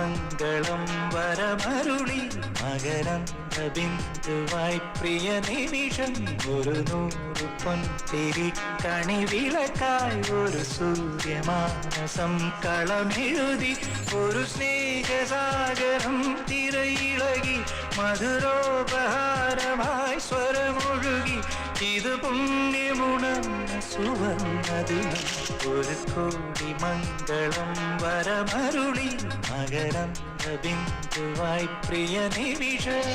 മംഗളം വരമരുളി മകരന്ദ ബിന്ദുവായി പ്രിയ നിമിഷം ഒരു 100 പൊൻതിരി കണിവിളക്കായി ഒരു സൂര്യമാനസം കളമെഴുതി ഒരു സ്നേഹസാഗരം തിരയിളകി മധുരോപഹാരമായി സ്വരമൊഴുകി ഇത് പുണ്യമുണർന്ന സുവർണദിനം ഒരു കോടി മംഗളം വരമരുളി മകരന്ദ ബിന്ദുവായി പ്രിയ നിമിഷം